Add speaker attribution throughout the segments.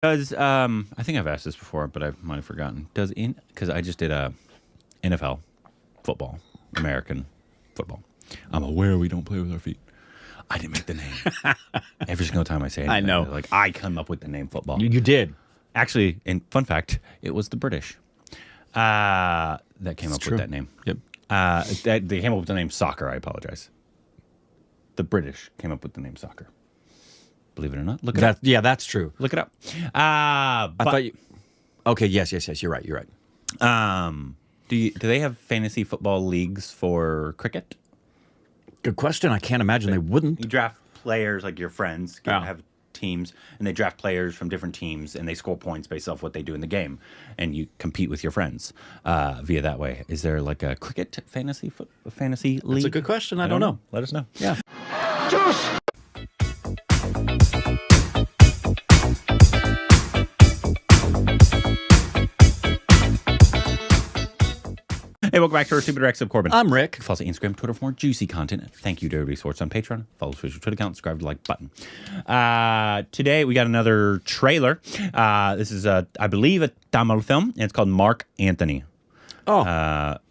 Speaker 1: Does I think I've asked this before, but I might have forgotten. Because I just did a NFL football, American football. I'm aware we don't play with our feet. I didn't make the name. Every single time I say anything,
Speaker 2: I know.
Speaker 1: like I come up with the name football.
Speaker 2: You did.
Speaker 1: Actually, and fun fact, it was the British that came up with that name.
Speaker 2: Yep.
Speaker 1: They came up with the name soccer. I apologize. The British came up with the name soccer. Believe it or not, look it up.
Speaker 2: Yeah, that's true.
Speaker 1: Look it up.
Speaker 2: I thought you. Okay. Yes. You're right.
Speaker 1: Do they have fantasy football leagues for cricket?
Speaker 2: Good question. I can't imagine they wouldn't.
Speaker 1: You draft players like your friends have teams, and they draft players from different teams, and they score points based off what they do in the game, and you compete with your friends via that way. Is there like a cricket fantasy league?
Speaker 2: That's a good question. I don't know.
Speaker 1: Let us know.
Speaker 2: Yeah.
Speaker 1: Hey, welcome back to our Stupid Rex of Corbin.
Speaker 2: I'm Rick.
Speaker 1: Follow us on Instagram, Twitter for more juicy content. Thank you to everybody who supports on Patreon. Follow us on Twitter account, subscribe to the like button. Today, we got another trailer. This is, I believe, a Tamil film, and it's called Mark Antony.
Speaker 2: Oh.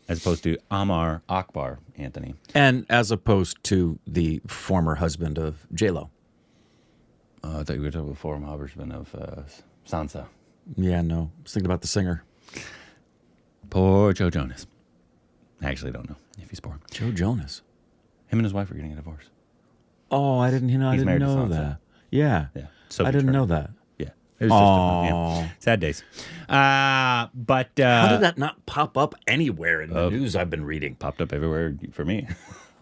Speaker 1: As opposed to Amar Akbar Anthony.
Speaker 2: And as opposed to the former husband of J-Lo.
Speaker 1: I thought you were talking about the former husband of Sansa.
Speaker 2: Yeah, no. I was thinking about the singer.
Speaker 1: Poor Joe Jonas. I actually don't know if he's poor.
Speaker 2: Joe Jonas.
Speaker 1: Him and his wife are getting a divorce.
Speaker 2: Oh, I didn't know that. Yeah. I didn't know that.
Speaker 1: Yeah. It was just sad days. But
Speaker 2: how did that not pop up anywhere in the news I've been reading?
Speaker 1: Popped up everywhere for me.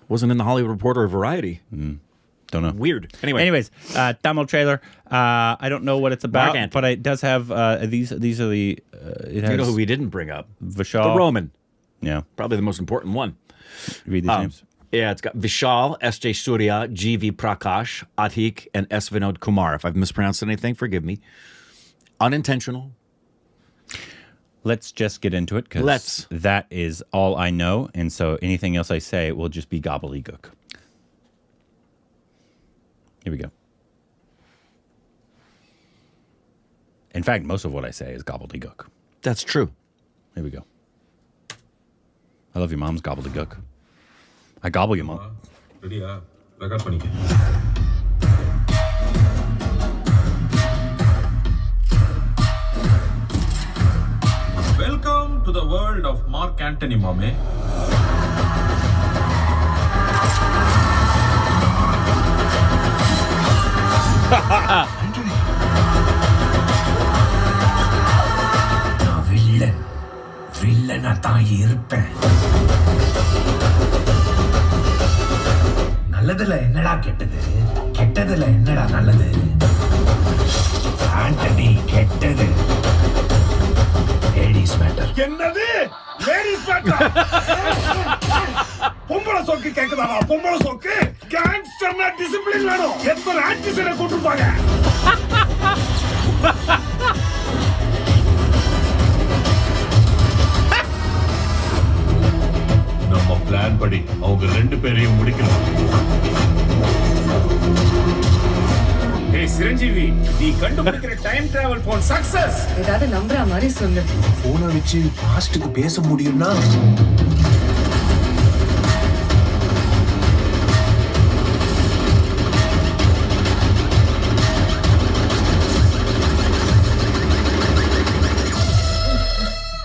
Speaker 2: Wasn't in the Hollywood Reporter or Variety.
Speaker 1: Don't know.
Speaker 2: Weird.
Speaker 1: Anyways, Tamil trailer. I don't know what it's about, but it does have these are the. It has
Speaker 2: you know who we didn't bring up?
Speaker 1: Vishal.
Speaker 2: The Roman.
Speaker 1: Yeah.
Speaker 2: Probably the most important one.
Speaker 1: Read these names.
Speaker 2: Yeah, it's got Vishal, S.J. Suryah, G.V. Prakash, Atik, and S. Vinod Kumar. If I've mispronounced anything, forgive me. Unintentional.
Speaker 1: Let's just get into it, because that is all I know, and so anything else I say will just be gobbledygook. Here we go. In fact, most of what I say is gobbledygook.
Speaker 2: That's true.
Speaker 1: Here we go. I love your mom's gobbledygook. I gobble your mom.
Speaker 3: Welcome to the world of Mark Antony, mommy.
Speaker 4: வில்லனா தான் இருப்பேன். நல்லதுல என்னடா கெட்டது, கெட்டதுல என்னடா நல்லது? ஆண்டனி கெட்டது. Ladies matter.
Speaker 5: என்னது ladies matter? பொம்பளை சோக்கு கேக்குதாடா? பொம்பளை சோக்கு கேங்ஸ்டர்னா டிசிப்ளின் வேணும். எத்தனை ஆக்டிஸ்ட கூட்டிருப்பாங்க?
Speaker 3: நம்ம பிளான் படி அவங்க ரெண்டு பேரையும் முடிக்கணும்.
Speaker 5: ஏய் சிரஞ்சீவி, நீ கண்டுபிடிக்கிற டைம் டிராவல் போன் சக்சஸ்.
Speaker 6: ஏதாவது நம்புற மாதிரி சொல்லு.
Speaker 4: போனை வச்சு பாஸ்டுக்கு பேச முடியும்னா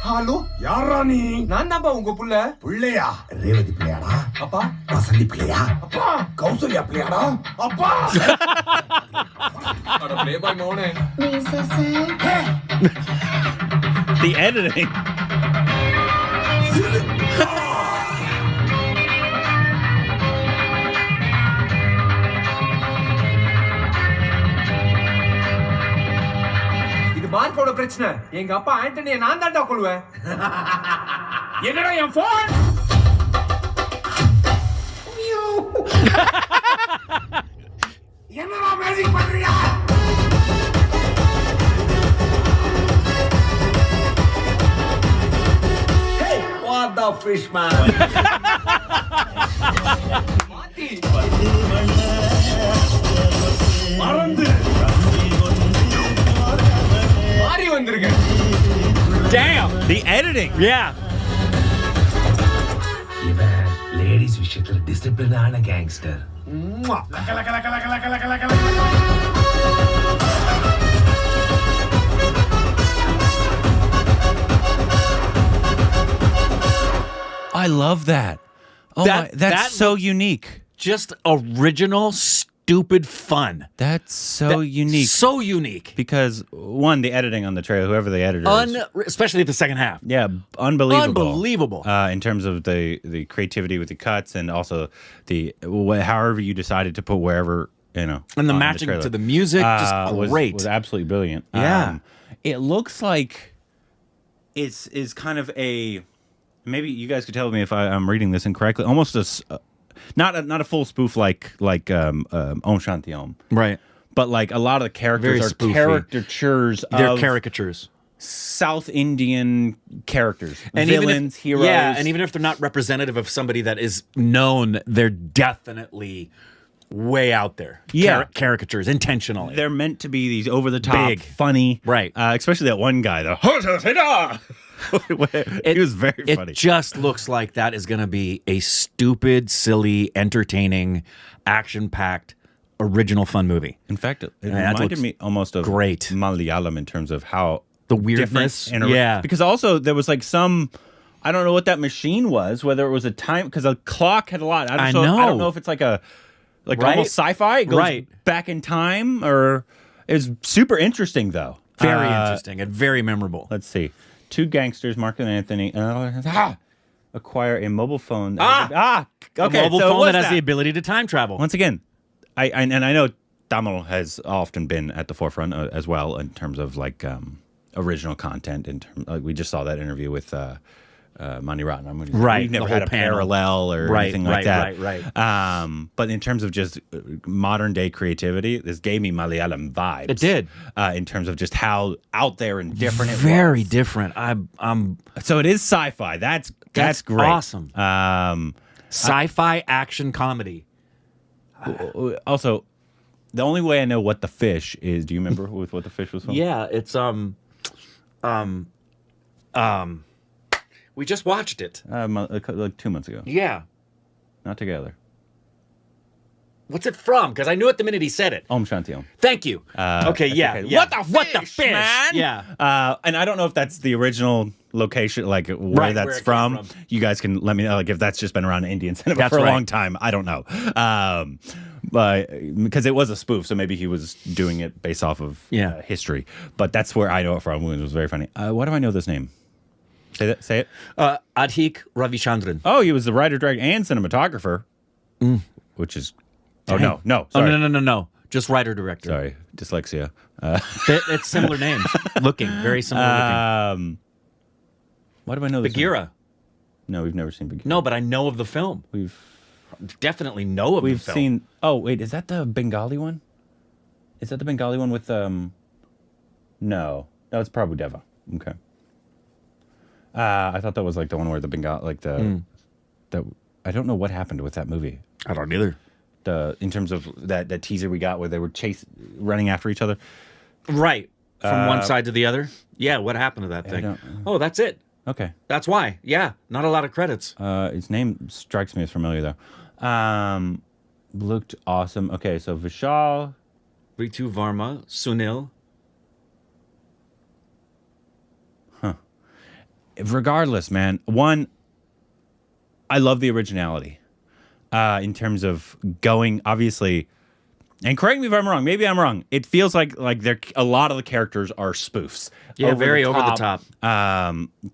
Speaker 5: ஹலோ, யாரா நீ?
Speaker 7: நான் தான்ப்பா உங்க புள்ள.
Speaker 5: புள்ளையா?
Speaker 4: ரேவதி பிள்ளையாடா?
Speaker 7: அப்பா
Speaker 4: வசந்தி பிள்ளையா?
Speaker 5: அப்பா கௌசல்யா பிள்ளையாடா? அப்பா
Speaker 7: அட ப்ளே பாய் மோனே.
Speaker 1: The editing.
Speaker 7: இது மார்க்கோட பிரச்சனை. எங்க அப்பா ஆண்டனியை நான் தான்டா கொல்லுவேன்.
Speaker 5: என்னடா என் போன்? என்னடா மேஜிக் பண்றியா?
Speaker 4: Hey, what the fish man?
Speaker 5: மறந்து
Speaker 7: வந்திருக்கேன்.
Speaker 2: Damn.
Speaker 1: The editing.
Speaker 2: Yeah.
Speaker 4: இவன் லேடிஸ் விஷயத்துல டிசிப்ளினான கேங்ஸ்டர்.
Speaker 5: லக்க லக்க லக்க லக்க லக்க லக்க லக்க லக்க.
Speaker 1: I love that. Oh,
Speaker 2: That-
Speaker 1: that's
Speaker 2: that
Speaker 1: so unique.
Speaker 2: Just original, stupid fun.
Speaker 1: That's so unique.
Speaker 2: So unique.
Speaker 1: Because one, the editing on the trailer, whoever the editor is,
Speaker 2: Especially the second half.
Speaker 1: yeah, unbelievable.
Speaker 2: Unbelievable.
Speaker 1: In terms of the creativity with the cuts and also however you decided to put wherever, you know,
Speaker 2: And the
Speaker 1: on
Speaker 2: matching
Speaker 1: trailer.
Speaker 2: to the music, just great.
Speaker 1: was absolutely brilliant.
Speaker 2: Yeah.
Speaker 1: It looks like is kind of a, maybe you guys could tell me if I'm reading this incorrectly, almost not a full spoof like Om Shanti Om.
Speaker 2: Right.
Speaker 1: But like a lot of the characters
Speaker 2: Very
Speaker 1: are
Speaker 2: spoofy.
Speaker 1: caricatures
Speaker 2: They're
Speaker 1: of
Speaker 2: caricatures.
Speaker 1: South Indian characters,
Speaker 2: And
Speaker 1: villains, heroes.
Speaker 2: Yeah, and even if they're not representative of somebody that is known, they're definitely way out there.
Speaker 1: Yeah.
Speaker 2: Caricatures, intentionally.
Speaker 1: They're meant to be these over the top,
Speaker 2: Big.
Speaker 1: funny,
Speaker 2: Right.
Speaker 1: Especially that one guy, he was very funny.
Speaker 2: It just looks like that is going to be a stupid, silly, entertaining, action-packed, original fun movie.
Speaker 1: In fact, it
Speaker 2: that
Speaker 1: reminded
Speaker 2: looks
Speaker 1: me almost of
Speaker 2: great.
Speaker 1: Malayalam in terms of how
Speaker 2: The weirdness,
Speaker 1: different and
Speaker 2: yeah.
Speaker 1: Because also there was like some, I don't know what that machine was, whether it was a time, because a clock had a lot. I
Speaker 2: know.
Speaker 1: don't know if it's like
Speaker 2: Right?
Speaker 1: almost sci-fi. It goes
Speaker 2: Right.
Speaker 1: back in time, or it's super interesting though.
Speaker 2: Very interesting and very memorable.
Speaker 1: Let's see. Two gangsters, Mark and Anthony, acquire a mobile phone. Okay,
Speaker 2: A mobile
Speaker 1: so
Speaker 2: phone
Speaker 1: what's
Speaker 2: that has the ability to time travel.
Speaker 1: Once again, I know Tamil has often been at the forefront as well in terms of like original content. We just saw that interview with Mani Ratnam.
Speaker 2: Right,
Speaker 1: We've never
Speaker 2: the
Speaker 1: had
Speaker 2: whole
Speaker 1: a
Speaker 2: panel.
Speaker 1: parallel or anything like that.
Speaker 2: Right.
Speaker 1: But in terms of just modern day creativity, this gave me Malayalam vibes.
Speaker 2: It did.
Speaker 1: In terms of just how out there and different it
Speaker 2: Very
Speaker 1: was.
Speaker 2: different. I'm
Speaker 1: So it is sci-fi. That's great.
Speaker 2: awesome. Sci-fi action comedy.
Speaker 1: Also, the only way I know what the fish is. Do you remember what the fish was from?
Speaker 2: Yeah, it's we just watched it.
Speaker 1: Like 2 months ago.
Speaker 2: Yeah.
Speaker 1: Not together.
Speaker 2: What's it from? Because I knew it the minute he said it.
Speaker 1: Om Shanti Om.
Speaker 2: Thank you. Okay, yeah.
Speaker 1: okay.
Speaker 2: Yeah.
Speaker 1: What the fish, man?
Speaker 2: Yeah.
Speaker 1: And I don't know if that's the original location, like where
Speaker 2: Right,
Speaker 1: that's
Speaker 2: where it came
Speaker 1: from.
Speaker 2: from.
Speaker 1: You guys can let me know, like if that's just been around Indian cinema
Speaker 2: That's
Speaker 1: for a
Speaker 2: right.
Speaker 1: long time. I don't know. But because it was a spoof, so maybe he was doing it based off of history. But that's where I know it from. It was very funny. Why do I know this name? Say it.
Speaker 2: Adhik Ravichandran.
Speaker 1: Oh, he was the writer, director, and cinematographer, which is. Oh no,
Speaker 2: Oh,
Speaker 1: sorry.
Speaker 2: no. Just writer director.
Speaker 1: Sorry, dyslexia.
Speaker 2: It's similar names. Very similar looking.
Speaker 1: Why do I know this?
Speaker 2: Bagheera.
Speaker 1: No, we've never seen Bagheera.
Speaker 2: No, but I know of the film.
Speaker 1: We've
Speaker 2: Definitely know of the film.
Speaker 1: seen. Oh wait, is that the Bengali one? Is that the Bengali one with No, it's Prabhu Deva. Okay. I thought that was like the one where the Bengal, like the I don't know what happened with that movie.
Speaker 2: I don't either.
Speaker 1: In terms of that teaser we got where they were running after each other.
Speaker 2: Right. From one side to the other. Yeah, what happened to that thing? Oh, that's it.
Speaker 1: Okay.
Speaker 2: That's why. Yeah, not a lot of credits.
Speaker 1: His name strikes me as familiar though. Looked awesome. Okay, so Vishal.
Speaker 2: Ritu Varma, Sunil.
Speaker 1: Regardless, man. One, I love the originality. In terms of going, obviously, and correct me if I'm wrong. Maybe I'm wrong. It feels like a lot of the characters are spoofs.
Speaker 2: Yeah, very over the top.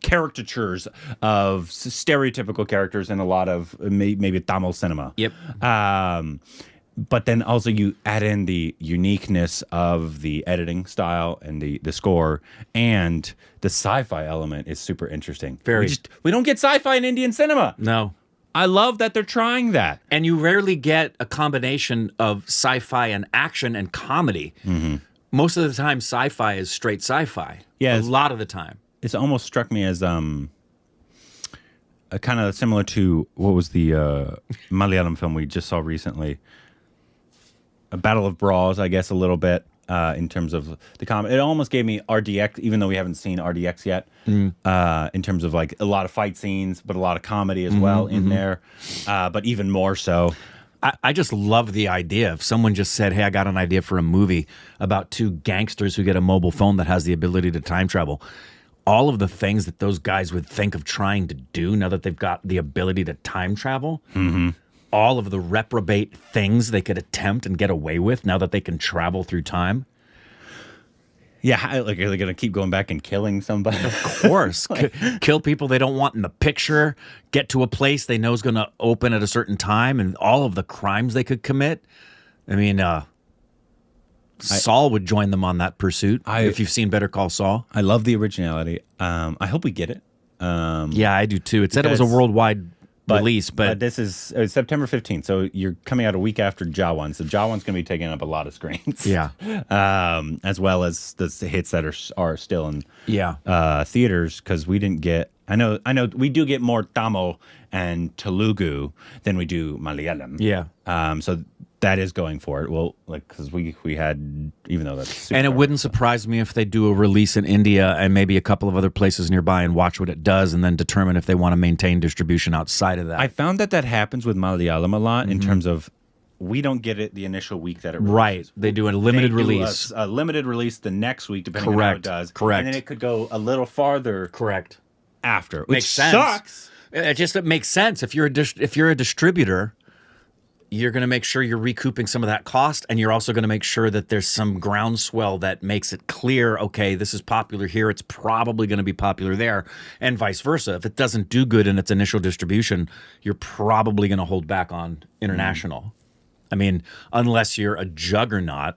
Speaker 1: Caricatures of stereotypical characters in a lot of maybe Tamil cinema.
Speaker 2: Yep.
Speaker 1: But then also you add in the uniqueness of the editing style and the score, and the sci-fi element is super interesting. We don't get sci-fi in Indian cinema.
Speaker 2: No.
Speaker 1: I love that they're trying that.
Speaker 2: And you rarely get a combination of sci-fi and action and comedy.
Speaker 1: Mm-hmm.
Speaker 2: Most of the time, sci-fi is straight sci-fi.
Speaker 1: Yeah,
Speaker 2: a lot of the time.
Speaker 1: It's almost struck me as kind of similar to what was the Malayalam film we just saw recently, A Battle of Bras, I guess a little bit. in terms of the comedy. It almost gave me RDX, even though we haven't seen RDX yet. In terms of like a lot of fight scenes, but a lot of comedy as well in there. But even more so.
Speaker 2: I just love the idea. If someone just said, hey, I got an idea for a movie about two gangsters who get a mobile phone that has the ability to time travel, all of the things that those guys would think of trying to do now that they've got the ability to time travel, all of the reprobate things they could attempt and get away with now that they can travel through time.
Speaker 1: Yeah, like are they going to keep going back and killing somebody?
Speaker 2: Of course. Kill people they don't want in the picture, get to a place they know is going to open at a certain time, and all of the crimes they could commit. I mean, Saul would join them on that pursuit, if you've seen Better Call Saul.
Speaker 1: I love the originality. I hope we get it.
Speaker 2: Yeah, I do too. It said it was a worldwide release, but
Speaker 1: this is September 15th, so you're coming out a week after Jawan. So Jawan's going to be taking up a lot of screens.
Speaker 2: Yeah.
Speaker 1: As well as the hits that are still in theaters, because we didn't get. I know we do get more Tamil and Telugu than we do Malayalam.
Speaker 2: Yeah.
Speaker 1: So that is going for it. Well, like because we had, even though that's super
Speaker 2: and it wouldn't surprise me if they do a release in India and maybe a couple of other places nearby and watch what it does and then determine if they want to maintain distribution outside of that.
Speaker 1: I found that happens with Malayalam a lot in terms of we don't get it the initial week that it releases.
Speaker 2: Right. They do a limited release.
Speaker 1: A limited release the next week, depending on how it does.
Speaker 2: Correct.
Speaker 1: And then it could go a little farther.
Speaker 2: Correct.
Speaker 1: After, which
Speaker 2: Makes sense.
Speaker 1: sucks.
Speaker 2: It makes sense. If you're a distributor, you're going to make sure you're recouping some of that cost, and you're also going to make sure that there's some groundswell that makes it clear, okay, this is popular here, it's probably going to be popular there, and vice versa. If it doesn't do good in its initial distribution, you're probably going to hold back on international. I mean, unless you're a juggernaut,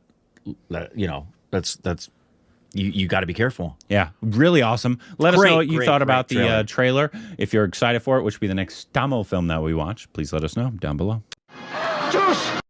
Speaker 2: that's you got to be careful.
Speaker 1: Yeah, really awesome. Let us know what you thought about the
Speaker 2: trailer.
Speaker 1: trailer. If you're excited for it, which will be the next Tamil film that we watch, please let us know down below.
Speaker 5: Juice!